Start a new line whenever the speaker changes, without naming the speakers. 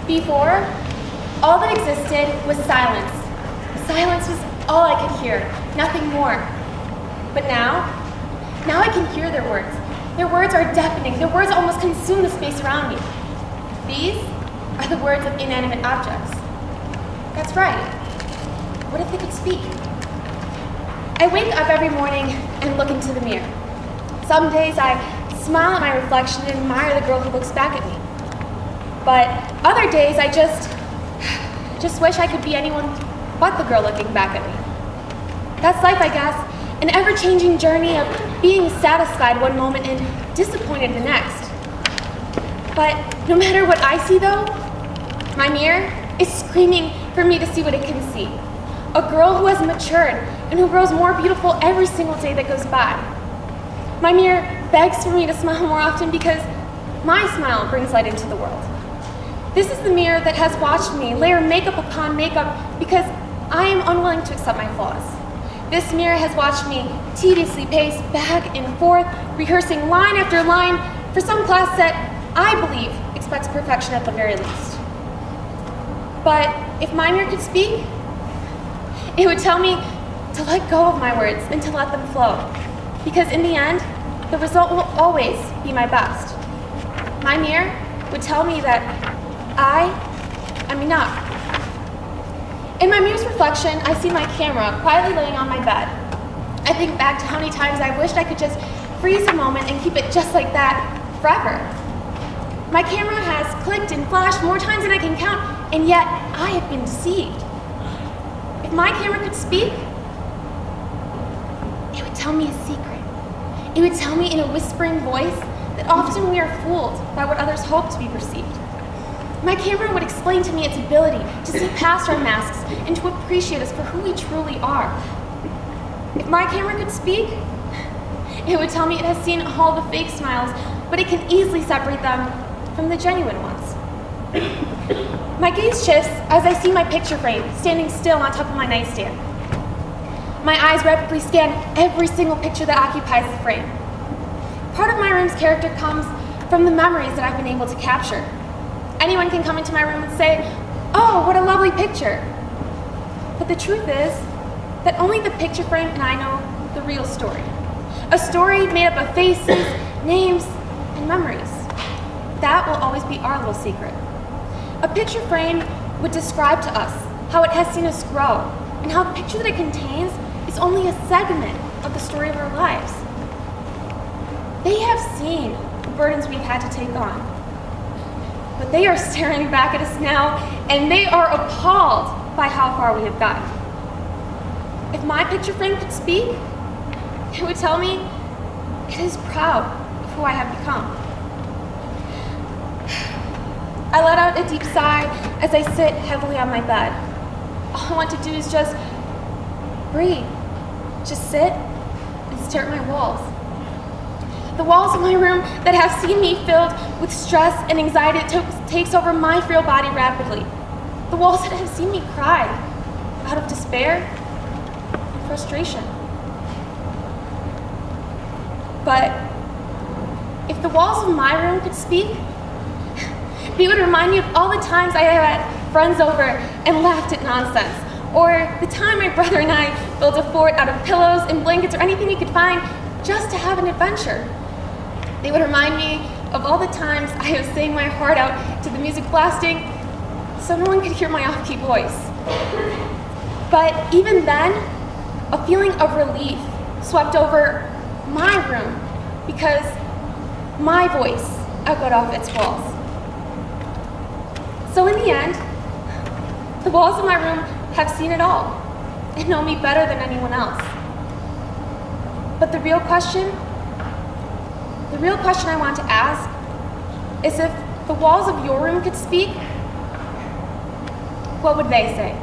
Before, all that existed was silence. Silence was all I could hear, nothing more. But now I can hear their words. Their words are deafening. Their words almost consume the space around me. These are the words of inanimate objects. That's right. What if they could speak? I wake up every morning and look into the mirror. Some days I smile at my reflection and admire the girl who looks back at me. But other days I just wish I could be anyone but the girl looking back at me. That's life, I guess, an ever-changing journey of being satisfied one moment and disappointed the next. But no matter what I see though, my mirror is screaming for me to see what it can see. A girl who has matured and who grows more beautiful every single day that goes by. My mirror begs for me to smile more often because my smile brings light into the world. This is the mirror that has watched me layer makeup upon makeup because I am unwilling to accept my flaws. This mirror has watched me tediously pace back and forth, rehearsing line after line for some class that I believe expects perfection at the very least. But if my mirror could speak, it would tell me to let go of my words and to let them flow. Because in the end, the result will always be my best. My mirror would tell me that I am enough. In my mirror's reflection, I see my camera quietly laying on my bed. I think back to how many times I wished I could just freeze a moment and keep it just like that forever. My camera has clicked and flashed more times than I can count, and yet I have been deceived. If my camera could speak, it would tell me a secret. It would tell me in a whispering voice that often we are fooled by what others hope to be perceived. My camera would explain to me its ability to see past our masks and to appreciate us for who we truly are. If my camera could speak, it would tell me it has seen all the fake smiles, but it can easily separate them from the genuine ones. My gaze shifts as I see my picture frame standing still on top of my nightstand. My eyes rapidly scan every single picture that occupies the frame. Part of my room's character comes from the memories that I've been able to capture. Anyone can come into my room and say, "Oh, what a lovely picture." But the truth is that only the picture frame and I know the real story. A story made up of faces, names, and memories. That will always be our little secret. A picture frame would describe to us how it has seen us grow and how the picture that it contains is only a segment of the story of our lives. They have seen the burdens we've had to take on, but they are staring back at us now and they are appalled by how far we have gotten. If my picture frame could speak, it would tell me it is proud of who I have become. I let out a deep sigh as I sit heavily on my bed. All I want to do is just breathe, just sit and stare at my walls. The walls of my room that have seen me filled with stress and anxiety that takes over my frail body rapidly. The walls that have seen me cry out of despair and frustration. But if the walls of my room could speak, they would remind me of all the times I had friends over and laughed at nonsense, or the time my brother and I built a fort out of pillows and blankets or anything we could find just to have an adventure. They would remind me of all the times I have sang my heart out to the music blasting so no one could hear my off-key voice. But even then, a feeling of relief swept over my room because my voice echoed off its walls. So in the end, the walls of my room have seen it all and know me better than anyone else. But the real question I want to ask is if the walls of your room could speak, what would they say?